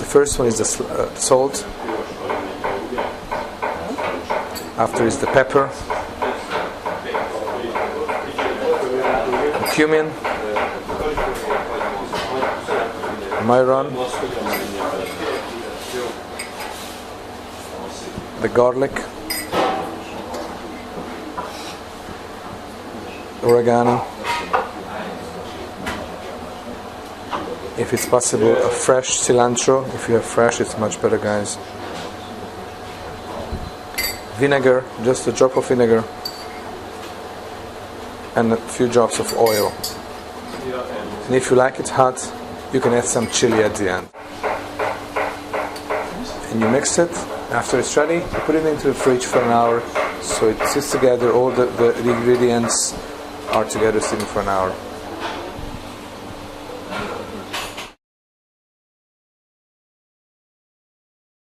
first one is the salt. After is the pepper, the cumin, myron, the garlic, oregano, if it's possible a fresh cilantro. If you have fresh, it's much better, guys. Vinegar, just a drop of vinegar, and a few drops of oil. And if you like it hot, you can add some chili at the end. And you mix it. After it's ready, you put it into the fridge for an hour so it sits together. All the ingredients are together sitting for an hour.